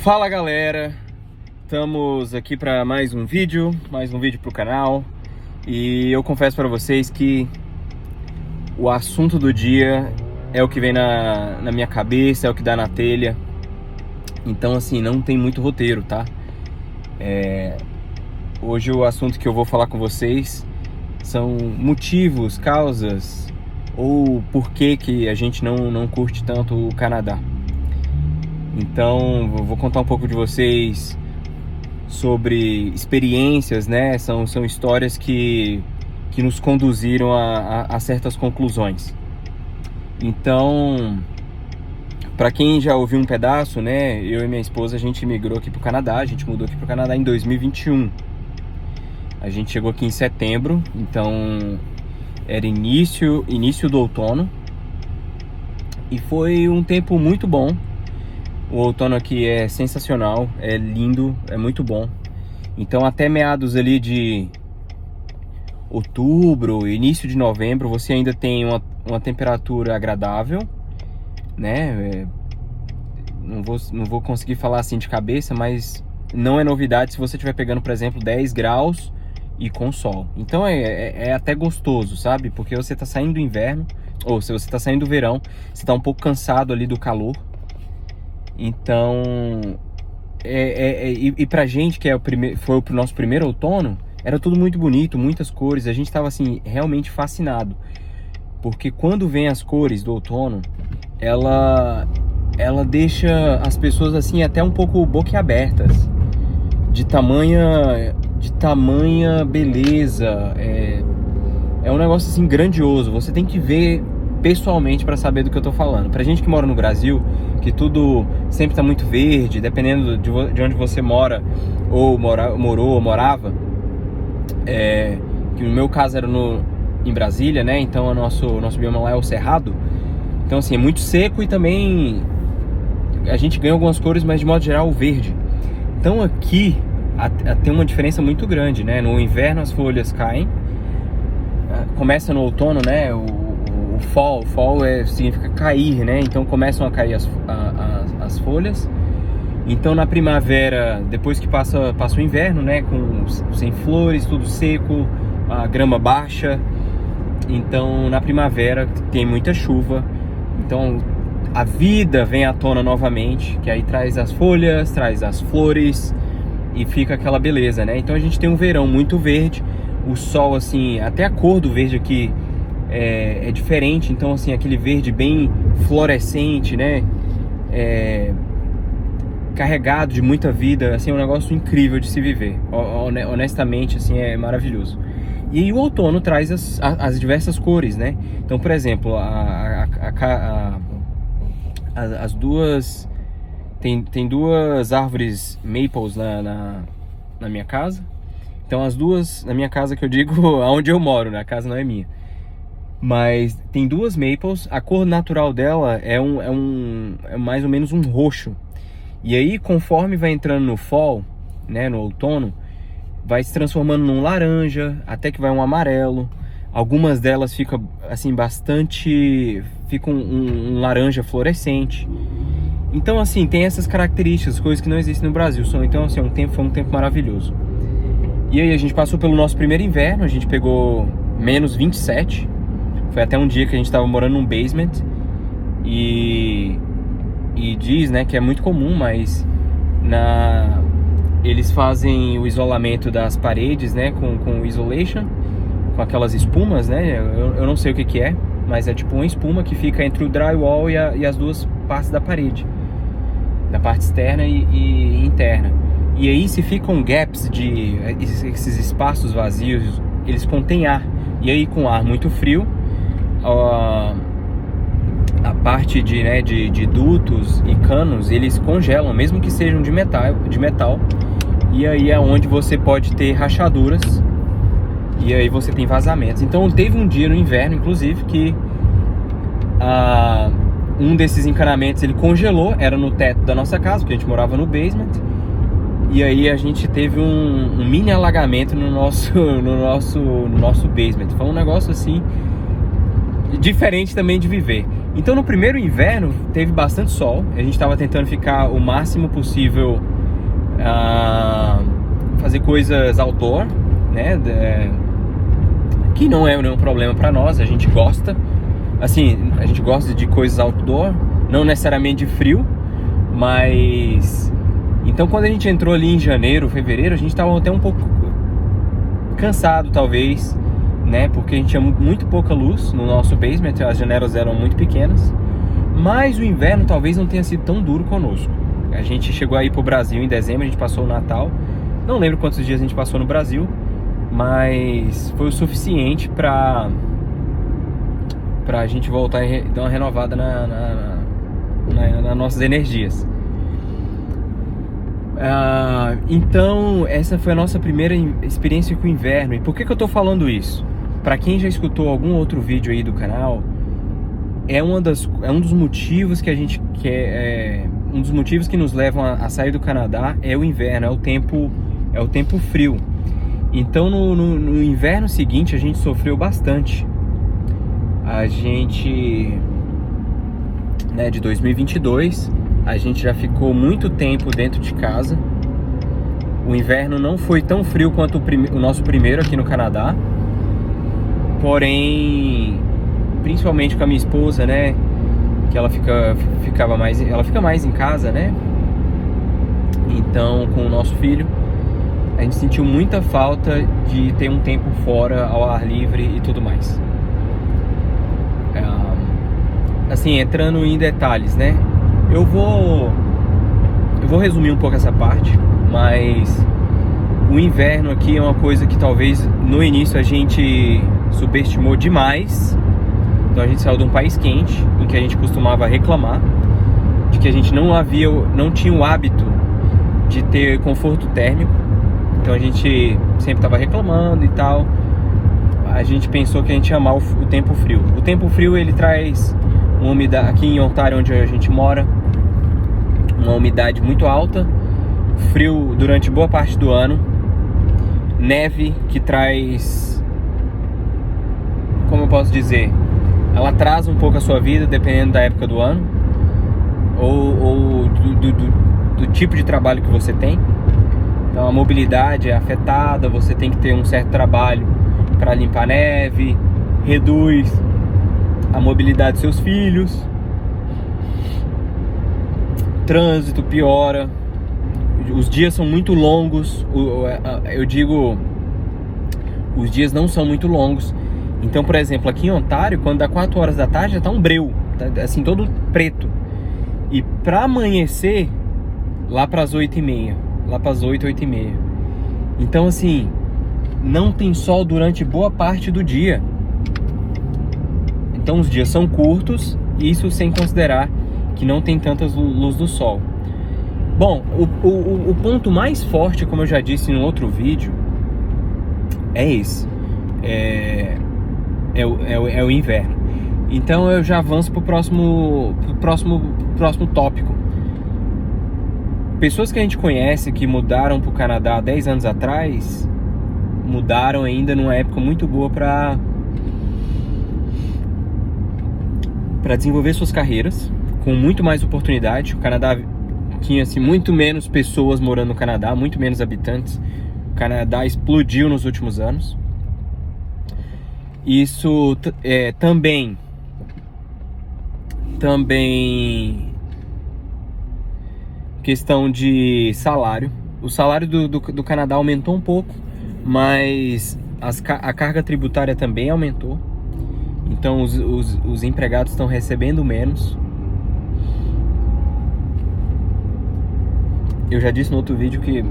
Fala galera, estamos aqui para mais um vídeo pro canal. E eu confesso para vocês que o assunto do dia é o que vem na minha cabeça, é o que dá na telha. Então assim, não tem muito roteiro, tá? Hoje o assunto que eu vou falar com vocês são motivos, causas ou por que a gente não curte tanto o Canadá. Então, eu vou contar um pouco de vocês sobre experiências, né? São histórias que nos conduziram a certas conclusões. Então, para quem já ouviu um pedaço, né? Eu e minha esposa, a gente migrou aqui pro Canadá, a gente mudou aqui pro Canadá em 2021. A gente chegou aqui em setembro, então era início do outono. E foi um tempo muito bom. O outono aqui é sensacional, é lindo, é muito bom. Então até meados ali de outubro, início de novembro, você ainda tem uma temperatura agradável, né? Não vou conseguir falar assim de cabeça, mas não é novidade se você estiver pegando, por exemplo, 10 graus e com sol. Então é até gostoso, sabe? Porque você está saindo do inverno, ou se você está saindo do verão, você está um pouco cansado ali do calor. Então, e pra gente que foi pro nosso primeiro outono, era tudo muito bonito, muitas cores, a gente tava assim, realmente fascinado. Porque quando vem as cores do outono, ela deixa as pessoas assim, até um pouco boquiabertas, de tamanha beleza, é um negócio assim grandioso, você tem que ver pessoalmente para saber do que eu tô falando. Pra gente que mora no Brasil, que tudo sempre tá muito verde, dependendo de onde você mora ou morou ou morava, que no meu caso era em Brasília, né? Então o nosso bioma lá é o Cerrado. Então assim, é muito seco e também a gente ganha algumas cores, mas de modo geral o verde. Então aqui tem uma diferença muito grande, né? No inverno as folhas caem, começa no outono, né? O fall significa cair, né? Então começam a cair as folhas. Então na primavera, depois que passa o inverno, né? Sem flores, tudo seco, a grama baixa. Então na primavera tem muita chuva. Então a vida vem à tona novamente, que aí traz as folhas, traz as flores e fica aquela beleza, né? Então a gente tem um verão muito verde, o sol assim, até a cor do verde aqui é diferente, então assim, aquele verde bem fluorescente, né? Carregado de muita vida, assim, é um negócio incrível de se viver. Honestamente, assim, é maravilhoso. E aí o outono traz as diversas cores, né? Então, por exemplo, as duas... Tem duas árvores maples na minha casa. Então as duas, na minha casa que eu digo, aonde eu moro, né? A casa não é minha. Mas tem duas maples, a cor natural dela é mais ou menos um roxo. E aí, conforme vai entrando no fall, né, no outono, vai se transformando num laranja, até que vai um amarelo. Algumas delas ficam assim ficam um laranja fluorescente. Então assim, tem essas características, coisas que não existem no Brasil. Então assim, foi um tempo maravilhoso. E aí a gente passou pelo nosso primeiro inverno, a gente pegou menos 27. Foi até um dia que a gente estava morando num basement. E diz, né, que é muito comum, mas eles fazem o isolamento das paredes, né, com isolation, com aquelas espumas, né, eu não sei o que é, mas é tipo uma espuma que fica entre o drywall e as duas partes da parede, da parte externa e interna. E aí se ficam gaps esses espaços vazios, eles contêm ar, e aí com ar muito frio, a parte de dutos e canos, eles congelam, mesmo que sejam de metal, e aí é onde você pode ter rachaduras, e aí você tem vazamentos. Então teve um dia no inverno, inclusive, que um desses encanamentos ele congelou, era no teto da nossa casa, porque a gente morava no basement, e aí a gente teve um mini alagamento no nosso basement. Foi um negócio assim diferente também de viver. Então no primeiro inverno teve bastante sol, a gente estava tentando ficar o máximo possível, fazer coisas outdoor, né? Que não é nenhum problema para nós, a gente gosta. Assim, a gente gosta de coisas outdoor, não necessariamente de frio, mas... Então quando a gente entrou ali em janeiro, fevereiro, a gente estava até um pouco cansado talvez, né? Porque a gente tinha muito pouca luz no nosso basement, as janelas eram muito pequenas. Mas o inverno talvez não tenha sido tão duro conosco. A gente chegou aí pro Brasil em dezembro, a gente passou o Natal. Não lembro quantos dias a gente passou no Brasil, mas foi o suficiente pra gente voltar e dar uma renovada nas nossas energias. Então essa foi a nossa primeira experiência com o inverno. E por que eu tô falando isso? Para quem já escutou algum outro vídeo aí do canal, é um dos motivos que a gente quer, um dos motivos que nos levam a sair do Canadá é o inverno, é o tempo frio. Então no inverno seguinte a gente sofreu bastante. A gente, né, de 2022, a gente já ficou muito tempo dentro de casa. O inverno não foi tão frio quanto o nosso primeiro aqui no Canadá. Porém, principalmente com a minha esposa, né, que ela fica mais em casa, né? Então, com o nosso filho, a gente sentiu muita falta de ter um tempo fora, ao ar livre e tudo mais. Assim, entrando em detalhes, né? Eu vou resumir um pouco essa parte, mas o inverno aqui é uma coisa que talvez no início a gente subestimou demais. Então a gente saiu de um país quente, em que a gente costumava reclamar de que a gente não tinha o hábito de ter conforto térmico. Então a gente sempre estava reclamando e tal. A gente pensou que a gente ia amar o tempo frio. O tempo frio, ele traz uma umidade, aqui em Ontário, onde a gente mora, uma umidade muito alta, frio durante boa parte do ano, neve que traz, como eu posso dizer, ela atrasa um pouco a sua vida dependendo da época do ano ou do tipo de trabalho que você tem. Então a mobilidade é afetada, você tem que ter um certo trabalho para limpar neve, reduz a mobilidade dos seus filhos, trânsito piora, os dias são muito longos, eu digo, os dias não são muito longos. Então, por exemplo, aqui em Ontário, quando dá 4 horas da tarde já tá um breu, tá assim, todo preto. E pra amanhecer, lá pras 8h30, lá pras 8h30. Então, assim, não tem sol durante boa parte do dia. Então os dias são curtos, isso sem considerar que não tem tanta luz do sol. Bom, o ponto mais forte, como eu já disse em um outro vídeo, é esse. É o inverno. Então eu já avanço pro próximo tópico. Pessoas que a gente conhece que mudaram pro Canadá 10 anos atrás, mudaram ainda numa época muito boa para desenvolver suas carreiras, com muito mais oportunidade. O Canadá tinha assim, muito menos pessoas morando no Canadá, muito menos habitantes. O Canadá explodiu nos últimos anos. Isso também questão de salário. O salário do Canadá aumentou um pouco, mas a carga tributária também aumentou. Então os empregados estão recebendo menos. Eu já disse no outro vídeo que...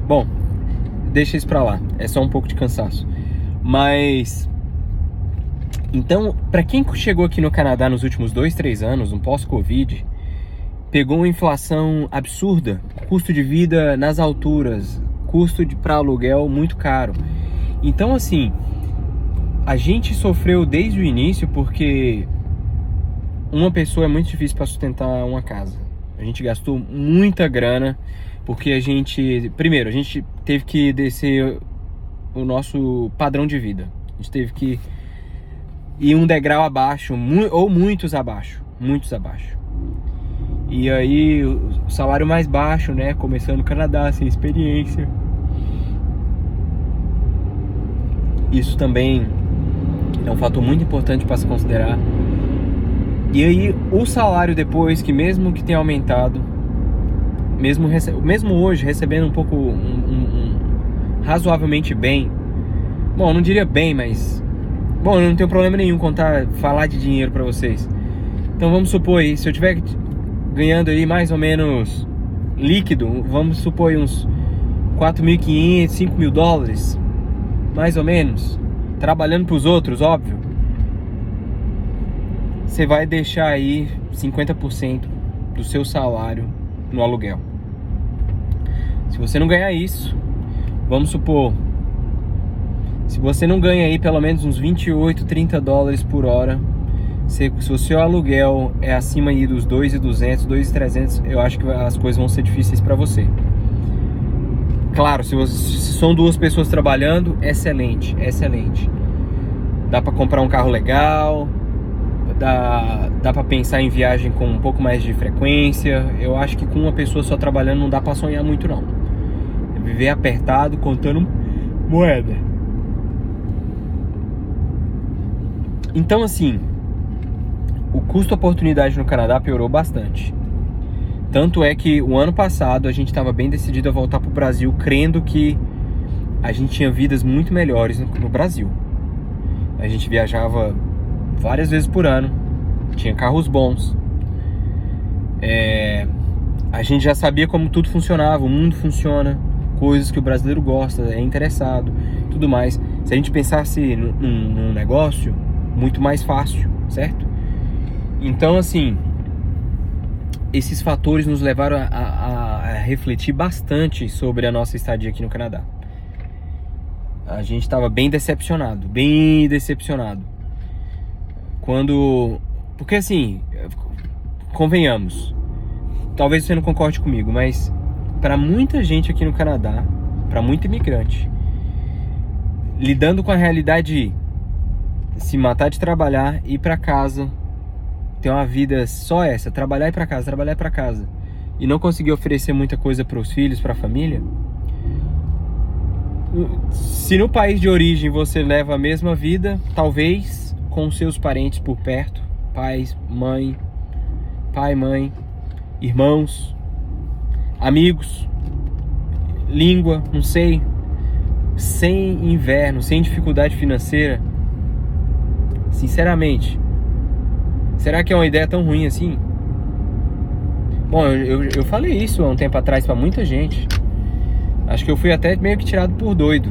Bom, deixa isso pra lá. É só um pouco de cansaço. Mas... Então, pra quem chegou aqui no Canadá nos últimos 2-3 anos, no pós-Covid, pegou uma inflação absurda. Custo de vida nas alturas. Custo para aluguel muito caro. Então, assim... A gente sofreu desde o início porque uma pessoa é muito difícil para sustentar uma casa. A gente gastou muita grana porque primeiro, a gente teve que descer o nosso padrão de vida. A gente teve que e um degrau abaixo, ou muitos abaixo. E aí o salário mais baixo, né? Começando no Canadá, sem experiência. Isso também é um fator muito importante para se considerar. E aí o salário depois, que mesmo que tenha aumentado, mesmo hoje recebendo um pouco, razoavelmente bem. Bom, não diria bem, mas... Bom, eu não tenho problema nenhum falar de dinheiro para vocês. Então vamos supor aí, se eu tiver ganhando aí mais ou menos líquido, vamos supor aí uns 4.500, 5.000 dólares, mais ou menos, trabalhando para os outros, óbvio, você vai deixar aí 50% do seu salário no aluguel. Se você não ganhar isso, vamos supor, se você não ganha aí pelo menos uns 28, 30 dólares por hora, se o seu aluguel é acima aí dos 2.200, 2.300, eu acho que as coisas vão ser difíceis para você. Claro, se são duas pessoas trabalhando, excelente. Dá para comprar um carro legal, dá para pensar em viagem com um pouco mais de frequência. Eu acho que com uma pessoa só trabalhando não dá para sonhar muito não. Viver apertado, contando moeda. Então assim, o custo-oportunidade no Canadá piorou bastante. Tanto é que o ano passado a gente estava bem decidido a voltar para o Brasil, crendo que a gente tinha vidas muito melhores no Brasil. A gente viajava várias vezes por ano, tinha carros bons, a gente já sabia como tudo funcionava, o mundo funciona, coisas que o brasileiro gosta, é interessado, tudo mais. Se a gente pensasse num negócio, muito mais fácil, certo? Então assim, esses fatores nos levaram a refletir bastante sobre a nossa estadia aqui no Canadá. A gente estava bem decepcionado. Porque assim, convenhamos, talvez você não concorde comigo, mas para muita gente aqui no Canadá, para muito imigrante, lidando com a realidade de se matar de trabalhar, ir para casa, ter uma vida só essa, trabalhar e para casa, e não conseguir oferecer muita coisa para os filhos, para a família. Se no país de origem você leva a mesma vida, talvez com seus parentes por perto, pai, mãe, irmãos, amigos, língua, não sei, sem inverno, sem dificuldade financeira, sinceramente, será que é uma ideia tão ruim assim? Bom, eu falei isso há um tempo atrás para muita gente. Acho que eu fui até meio que tirado por doido.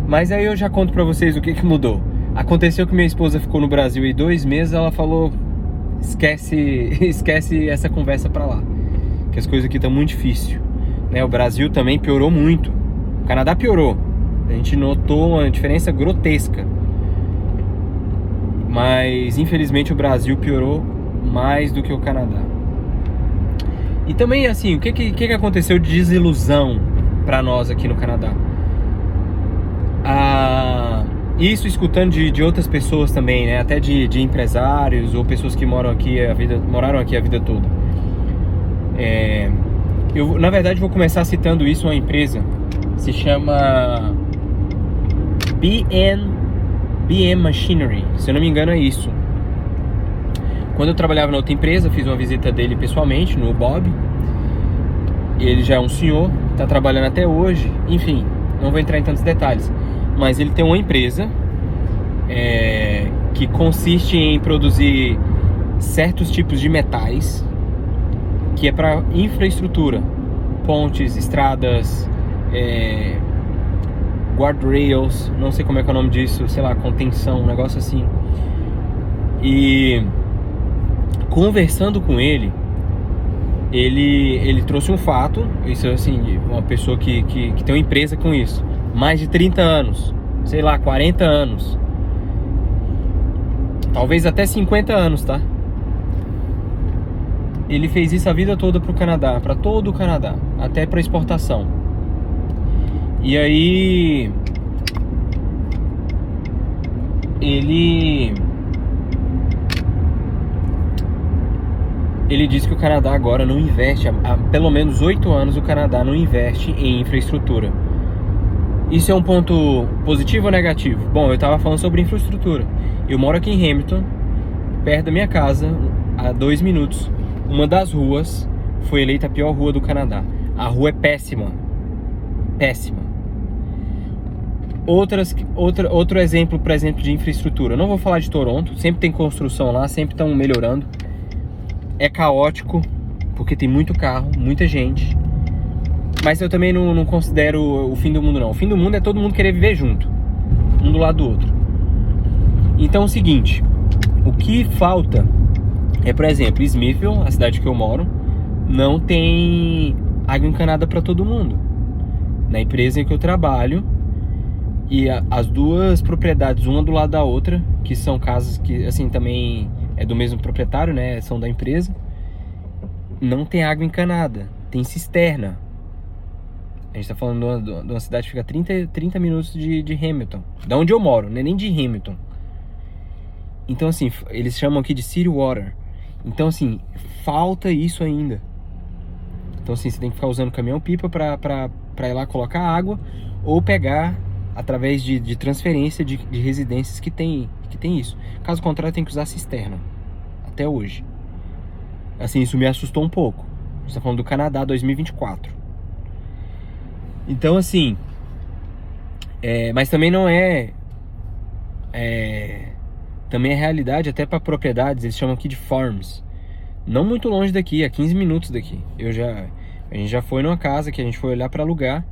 Mas aí eu já conto pra vocês o que mudou. Aconteceu que minha esposa ficou no Brasil aí 2 meses, ela falou, esquece essa conversa pra lá, que as coisas aqui estão muito difíceis, né? O Brasil também piorou muito. O Canadá piorou. A gente notou uma diferença grotesca. Mas infelizmente o Brasil piorou mais do que o Canadá. E também assim, o que aconteceu de desilusão para nós aqui no Canadá? Isso escutando de outras pessoas também, né? Até de empresários ou pessoas que moraram aqui a vida toda. Eu, na verdade, vou começar citando isso, uma empresa, se chama BM Machinery, se eu não me engano é isso. Quando eu trabalhava na outra empresa, fiz uma visita dele pessoalmente, no Bob. Ele já é um senhor, está trabalhando até hoje. Enfim, não vou entrar em tantos detalhes. Mas ele tem uma empresa que consiste em produzir certos tipos de metais, que é para infraestrutura, pontes, estradas, guardrails, não sei como é que é o nome disso, sei lá, contenção, um negócio assim. E conversando com ele trouxe um fato, isso assim, uma pessoa que tem uma empresa com isso, mais de 30 anos, sei lá, 40 anos, talvez até 50 anos, tá? Ele fez isso a vida toda pro Canadá, para todo o Canadá, até para exportação. E aí ele disse que o Canadá agora não investe, há pelo menos 8 anos o Canadá não investe em infraestrutura. Isso é um ponto positivo ou negativo? Bom, eu estava falando sobre infraestrutura. Eu moro aqui em Hamilton, perto da minha casa, a 2 minutos. Uma das ruas foi eleita a pior rua do Canadá. A rua é péssima. Péssima. Outro exemplo, por exemplo, de infraestrutura. Eu não vou falar de Toronto, sempre tem construção lá, sempre estão melhorando. É caótico, porque tem muito carro, muita gente. Mas eu também não considero o fim do mundo, não. O fim do mundo é todo mundo querer viver junto, um do lado do outro. Então é o seguinte, o que falta é, por exemplo, Smithville, a cidade que eu moro, não tem água encanada para todo mundo. Na empresa em que eu trabalho, e as duas propriedades, uma do lado da outra, que são casas que, assim, também é do mesmo proprietário, né, são da empresa, não tem água encanada, tem cisterna. A gente tá falando de uma cidade que fica 30 minutos de Hamilton, da onde eu moro, não é nem de Hamilton. Então, assim, eles chamam aqui de City Water. Então, assim, falta isso ainda. Então, assim, você tem que ficar usando caminhão-pipa pra ir lá colocar água, ou pegar através de transferência de residências que tem isso. Caso contrário, tem que usar cisterna. Até hoje. Assim, isso me assustou um pouco. A gente tá falando do Canadá 2024. Então, assim... mas também não também é realidade até para propriedades, eles chamam aqui de farms. Não muito longe daqui, a 15 minutos daqui. A gente já foi numa casa que a gente foi olhar para alugar.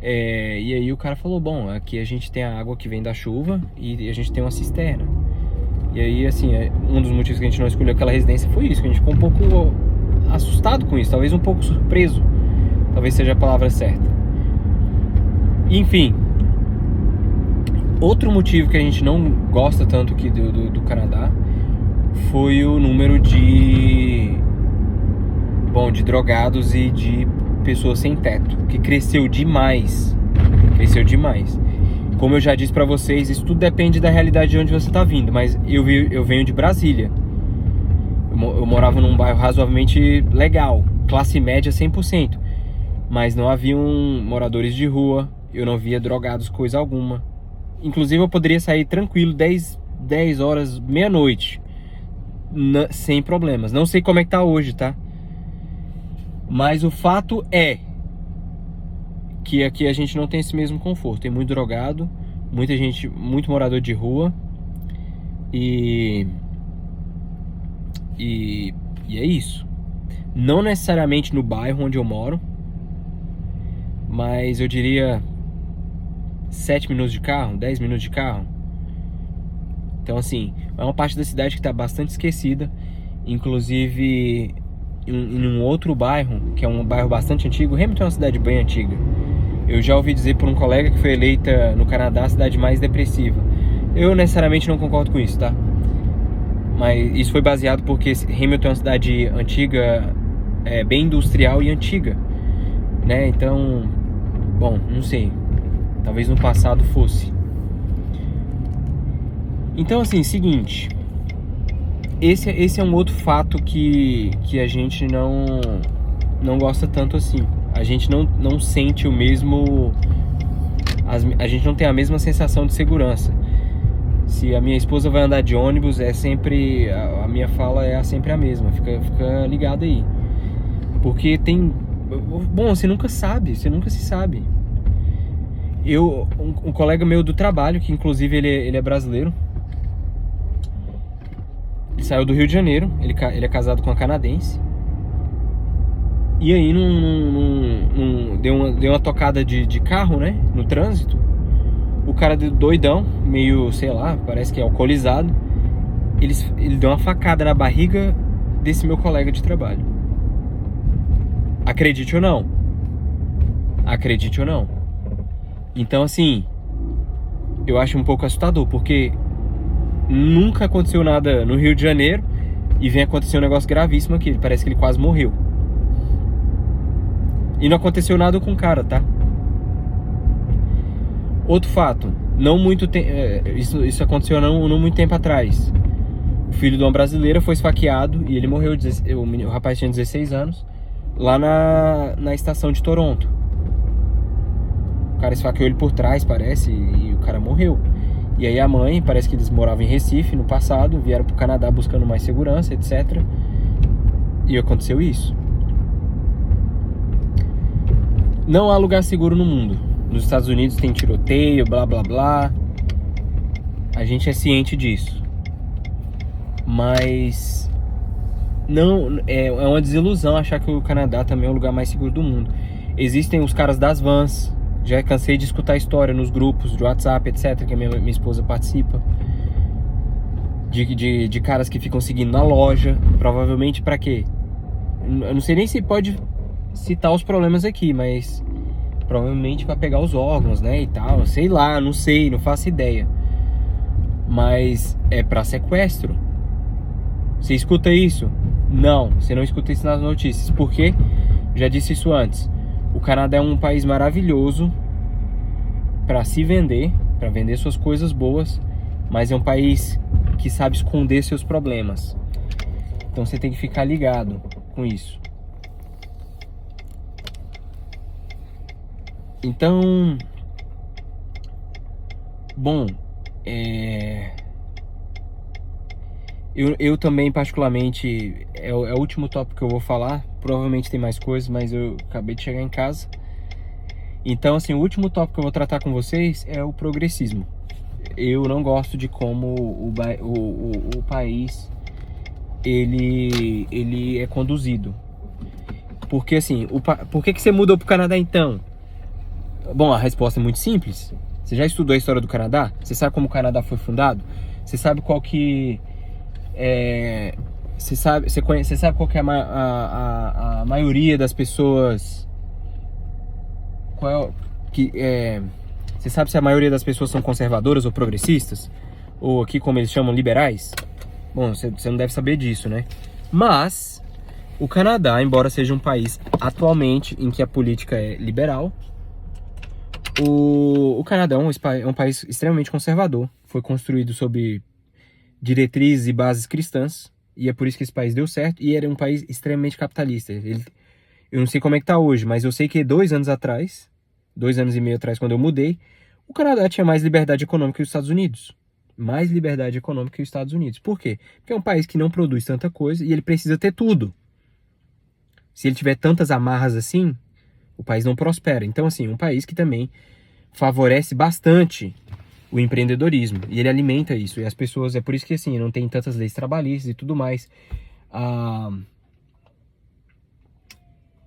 E aí o cara falou, bom, aqui a gente tem a água que vem da chuva e a gente tem uma cisterna. E aí, assim, um dos motivos que a gente não escolheu aquela residência foi isso, que a gente ficou um pouco assustado com isso, talvez um pouco surpreso. Talvez seja a palavra certa. Enfim, outro motivo que a gente não gosta tanto aqui do Canadá foi o número de drogados e de pessoas sem teto, que cresceu demais. Cresceu demais. Como eu já disse pra vocês, isso tudo depende da realidade de onde você tá vindo, mas eu venho de Brasília. Eu morava num bairro razoavelmente legal, classe média 100%, mas não haviam moradores de rua, eu não via drogados coisa alguma. Inclusive eu poderia sair tranquilo 10 horas, meia-noite, sem problemas. Não sei como é que tá hoje, tá? Mas o fato é que aqui a gente não tem esse mesmo conforto. Tem muito drogado, muita gente, muito morador de rua. E é isso. Não necessariamente no bairro onde eu moro, mas eu diria 7 minutos de carro, 10 minutos de carro. Então, assim, é uma parte da cidade que está bastante esquecida. Inclusive em um outro bairro, que é um bairro bastante antigo. Hamilton é uma cidade bem antiga. Eu já ouvi dizer por um colega que foi eleita no Canadá a cidade mais depressiva. Eu necessariamente não concordo com isso, tá? Mas isso foi baseado porque Hamilton é uma cidade antiga, bem industrial e antiga, né? Então, bom, não sei. Talvez no passado fosse. Então, assim, seguinte. Esse é um outro fato que a gente não gosta tanto assim. A gente não sente o mesmo... A gente não tem a mesma sensação de segurança. Se a minha esposa vai andar de ônibus, é sempre... A minha fala é sempre a mesma. Fica ligado aí. Porque tem... Bom, você nunca sabe. Você nunca se sabe. Um colega meu do trabalho, que inclusive ele é brasileiro, ele saiu do Rio de Janeiro, ele é casado com uma canadense. E aí deu uma tocada de carro, né, no trânsito. O cara doidão, meio, sei lá, parece que é alcoolizado, ele deu uma facada na barriga desse meu colega de trabalho. Acredite ou não. Acredite ou não. Então, assim, eu acho um pouco assustador, porque nunca aconteceu nada no Rio de Janeiro e vem acontecer um negócio gravíssimo aqui. Parece que ele quase morreu. E não aconteceu nada com o cara, tá? Outro fato, não muito isso aconteceu não muito tempo atrás. O filho de uma brasileira foi esfaqueado e ele morreu. O rapaz tinha 16 anos, lá na estação de Toronto. O cara esfaqueou ele por trás, parece, e o cara morreu. E aí a mãe, parece que eles moravam em Recife no passado, vieram pro Canadá buscando mais segurança, etc. E aconteceu isso. Não há lugar seguro no mundo. Nos Estados Unidos tem tiroteio, blá blá blá. A gente é ciente disso. Mas não é uma desilusão achar que o Canadá também é o lugar mais seguro do mundo. Existem os caras das vans. Já cansei de escutar história nos grupos de WhatsApp, etc, que a minha esposa participa. De caras que ficam seguindo na loja. Provavelmente pra quê? Eu não sei nem se pode citar os problemas aqui, mas provavelmente pra pegar os órgãos, né, e tal. Sei lá, não sei, não faço ideia. Mas é pra sequestro. Você escuta isso? Não, você não escuta isso nas notícias. Por quê? Já disse isso antes. O Canadá é um país maravilhoso para se vender, para vender suas coisas boas, mas é um país que sabe esconder seus problemas. Então você tem que ficar ligado com isso. Então, bom, eu também particularmente, é o último tópico que eu vou falar. Provavelmente tem mais coisas, mas eu acabei de chegar em casa. Então, assim, o último tópico que eu vou tratar com vocês é o progressismo. Eu não gosto de como o país ele é conduzido. Porque, assim, por que você mudou pro Canadá, então? Bom, a resposta é muito simples. Você já estudou a história do Canadá? Você sabe como o Canadá foi fundado? Você sabe qual que você sabe qual que é a maioria das pessoas? Você sabe se a maioria das pessoas são conservadoras ou progressistas? Ou aqui como eles chamam, liberais? Bom, você não deve saber disso, né? Mas o Canadá, embora seja um país atualmente em que a política é liberal, o Canadá é um país extremamente conservador. Foi construído sob diretrizes e bases cristãs, e é por isso que esse país deu certo, e era um país extremamente capitalista. Eu não sei como é que tá hoje, mas eu sei que 2 anos atrás, 2 anos e meio atrás, quando eu mudei, o Canadá tinha mais liberdade econômica que os Estados Unidos. Mais liberdade econômica que os Estados Unidos. Por quê? Porque é um país que não produz tanta coisa e ele precisa ter tudo. Se ele tiver tantas amarras assim, o país não prospera. Então, assim, um país que também favorece bastante o empreendedorismo, e ele alimenta isso, e as pessoas, é por isso que assim, não tem tantas leis trabalhistas e tudo mais.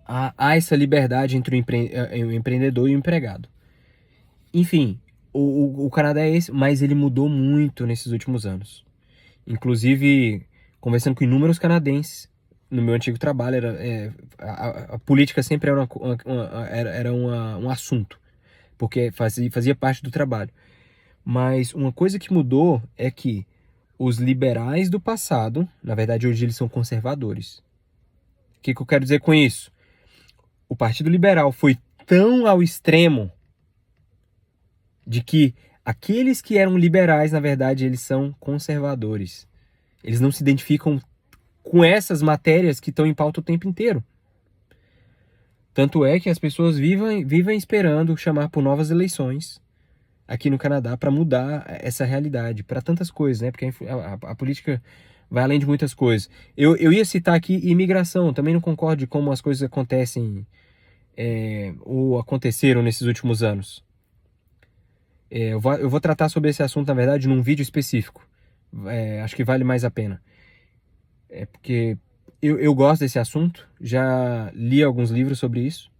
Há essa liberdade entre o empreendedor e o empregado. Enfim, o Canadá é esse, mas ele mudou muito nesses últimos anos. Inclusive, conversando com inúmeros canadenses, no meu antigo trabalho, a política sempre era um assunto, porque fazia parte do trabalho. Mas uma coisa que mudou é que os liberais do passado, na verdade hoje eles são conservadores. O que eu quero dizer com isso? O Partido Liberal foi tão ao extremo de que aqueles que eram liberais, na verdade, eles são conservadores. Eles não se identificam com essas matérias que estão em pauta o tempo inteiro. Tanto é que as pessoas vivem esperando chamar por novas eleições aqui no Canadá para mudar essa realidade, para tantas coisas, né? Porque a política vai além de muitas coisas. Eu ia citar aqui imigração, também não concordo de como as coisas acontecem ou aconteceram nesses últimos anos. Eu vou tratar sobre esse assunto, na verdade, num vídeo específico. Acho que vale mais a pena. Porque eu gosto desse assunto, já li alguns livros sobre isso.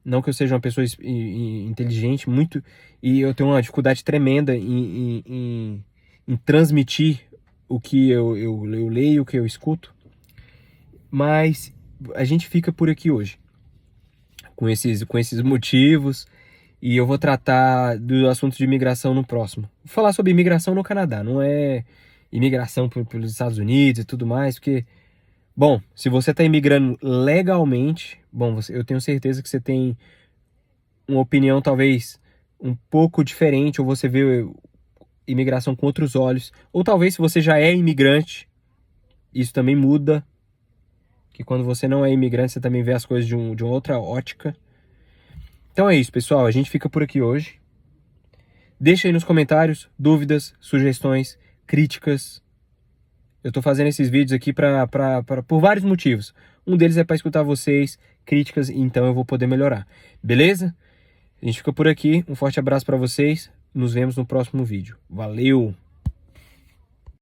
Não que eu seja uma pessoa inteligente, muito, e eu tenho uma dificuldade tremenda em transmitir o que eu leio, o que eu escuto. Mas a gente fica por aqui hoje, com esses motivos, e eu vou tratar do assunto de imigração no próximo. Vou falar sobre imigração no Canadá, não é imigração pelos Estados Unidos e tudo mais, porque... Bom, se você está imigrando legalmente, bom, eu tenho certeza que você tem uma opinião talvez um pouco diferente, ou você vê imigração com outros olhos, ou talvez se você já é imigrante, isso também muda, que quando você não é imigrante, você também vê as coisas de uma outra ótica. Então é isso, pessoal, a gente fica por aqui hoje. Deixa aí nos comentários dúvidas, sugestões, críticas. Eu tô fazendo esses vídeos aqui por vários motivos. Um deles é para escutar vocês, críticas, então eu vou poder melhorar. Beleza? A gente fica por aqui. Um forte abraço para vocês. Nos vemos no próximo vídeo. Valeu!